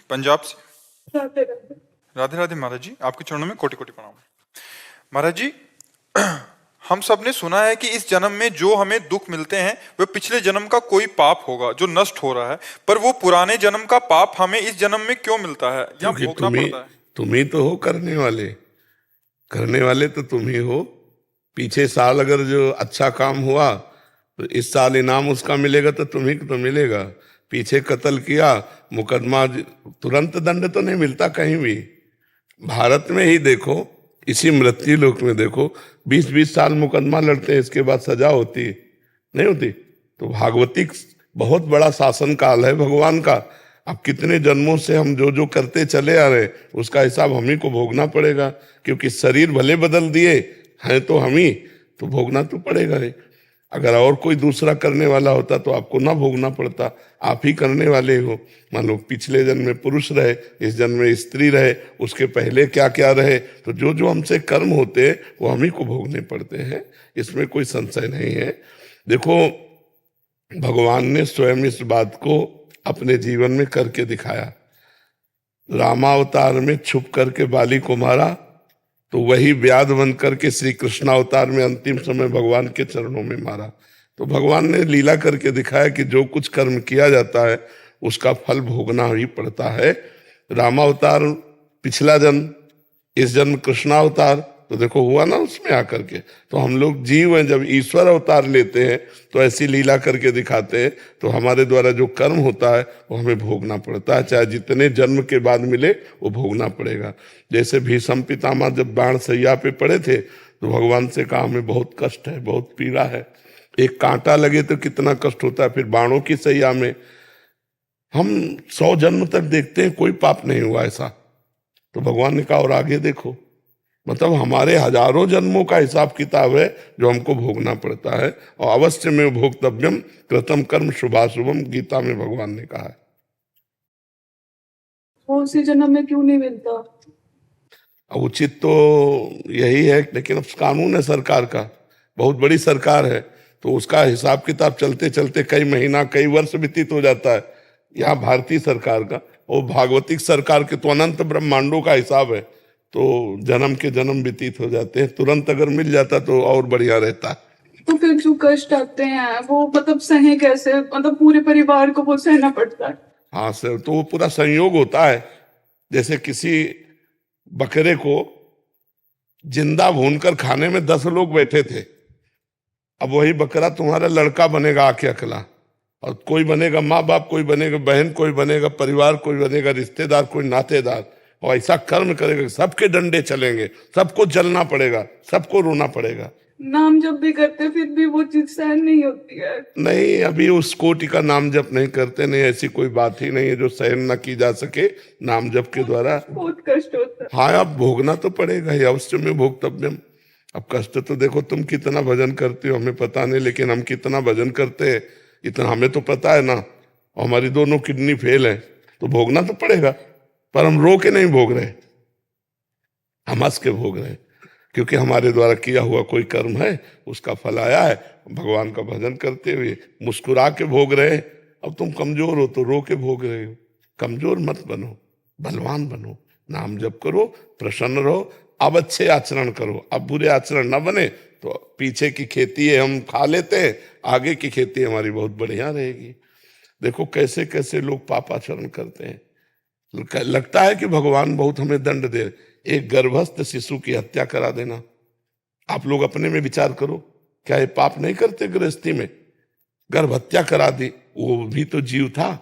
पंजाब से। राधे राधे। राधे राधे महाराज जी, आपके चरणों में कोटि कोटि प्रणाम। महाराज जी, हम सब ने सुना है कि इस जन्म में जो हमें दुख मिलते हैं वह पिछले जन्म का कोई पाप होगा जो नष्ट हो रहा है, पर वो पुराने जन्म का पाप हमें इस जन्म में क्यों मिलता है या भोगना पड़ता है? तुम ही तो हो करने वाले तो तुम ही हो। पीछे साल अगर जो अच्छा काम हुआ तो इस साल इनाम उसका मिलेगा, तो तुम्ही को तो मिलेगा। पीछे कत्ल किया, मुकदमा, तुरंत दंड तो नहीं मिलता कहीं भी। भारत में ही देखो, इसी मृत्यु लोक में देखो, 20-20 साल मुकदमा लड़ते हैं, इसके बाद सजा होती नहीं होती। तो भागवतिक बहुत बड़ा शासन काल है भगवान का। अब कितने जन्मों से हम जो जो करते चले आ रहे, उसका हिसाब हम ही को भोगना पड़ेगा, क्योंकि शरीर भले बदल दिए हैं तो हम ही, तो भोगना तो पड़ेगा ही। अगर और कोई दूसरा करने वाला होता तो आपको ना भोगना पड़ता, आप ही करने वाले हो। मान लो पिछले जन्म में पुरुष रहे, इस जन्म में स्त्री रहे, उसके पहले क्या क्या रहे, तो जो जो हमसे कर्म होते हैं वो हम ही को भोगने पड़ते हैं, इसमें कोई संशय नहीं है। देखो, भगवान ने स्वयं इस बात को अपने जीवन में करके दिखाया। रामावतार में छुप करके बाली को मारा, तो वही व्याध बन करके श्री कृष्णावतार में अंतिम समय भगवान के चरणों में मारा। तो भगवान ने लीला करके दिखाया कि जो कुछ कर्म किया जाता है उसका फल भोगना ही पड़ता है। रामावतार पिछला जन्म, इस जन्म कृष्णावतार, तो देखो हुआ ना उसमें आकर के। तो हम लोग जीव हैं, जब ईश्वर अवतार लेते हैं तो ऐसी लीला करके दिखाते हैं, तो हमारे द्वारा जो कर्म होता है वो हमें भोगना पड़ता है, चाहे जितने जन्म के बाद मिले वो भोगना पड़ेगा। जैसे भीष्म पितामह जब बाण सैया पे पड़े थे तो भगवान से कहा हमें बहुत कष्ट है, बहुत पीड़ा है। एक कांटा लगे तो कितना कष्ट होता है, फिर बाणों की सैया में। हम 100 जन्म तक देखते हैं कोई पाप नहीं हुआ ऐसा, तो भगवान ने कहा और आगे देखो। मतलब हमारे हजारों जन्मों का हिसाब किताब है जो हमको भोगना पड़ता है, और अवश्य में भोक्तव्यम कृतम कर्म शुभाशुभम, गीता में भगवान ने कहा है। उसी जन्म में क्यों नहीं मिलता? उचित तो यही है, लेकिन अब कानून है सरकार का, बहुत बड़ी सरकार है, तो उसका हिसाब किताब चलते चलते कई महीना कई वर्ष व्यतीत हो जाता है। यहाँ भारतीय सरकार का और भागवतिक सरकार के तो अनंत ब्रह्मांडों का हिसाब है, तो जन्म के जन्म व्यतीत हो जाते हैं। तुरंत अगर मिल जाता तो और बढ़िया रहता। तो फिर जो कष्ट आते हैं वो मतलब सहे कैसे? मतलब पूरे परिवार को वो सहना पड़ता है। हाँ सर, तो वो पूरा संयोग होता है। जैसे किसी बकरे को जिंदा भूनकर खाने में 10 लोग बैठे थे, अब वही बकरा तुम्हारा लड़का बनेगा आके अकेला, और कोई बनेगा माँ बाप, कोई बनेगा बहन, कोई बनेगा परिवार, कोई बनेगा रिश्तेदार, कोई नातेदार, और ऐसा कर्म करेगा सबके डंडे चलेंगे, सबको जलना पड़ेगा, सबको रोना पड़ेगा। नाम जब भी करते फिर भी वो चीज सहन नहीं होती है। नहीं, अभी उस कोटि का नाम जप नहीं करते, नहीं ऐसी कोई बात ही नहीं है जो सहन न की जा सके नाम जप के द्वारा। बहुत कष्ट होता है। हाँ, अब भोगना तो पड़ेगा ही, अवश्य में भोक्तव्यम। अब कष्ट तो देखो, तुम कितना भजन करते हो हमें पता नहीं, लेकिन हम कितना भजन करते हैं इतना हमें तो पता है ना। और हमारी दोनों किडनी फेल है, तो भोगना तो पड़ेगा, पर हम रो के नहीं भोग रहे, हम हंस के भोग रहे, क्योंकि हमारे द्वारा किया हुआ कोई कर्म है उसका फल आया है। भगवान का भजन करते हुए मुस्कुरा के भोग रहे। अब तुम कमजोर हो तो रो के भोग रहे हो। कमजोर मत बनो, बलवान बनो, नाम जप करो, प्रसन्न रहो। अब अच्छे आचरण करो, अब बुरे आचरण न बने, तो पीछे की खेती है हम खा लेते हैं, आगे की खेती हमारी बहुत बढ़िया रहेगी। देखो कैसे कैसे लोग पापाचरण करते हैं, लगता है कि भगवान बहुत हमें दंड दे। एक गर्भस्थ शिशु की हत्या करा देना, आप लोग अपने में विचार करो, क्या ये पाप नहीं करते? गृहस्थी में गर्भ हत्या करा दी, वो भी तो जीव था।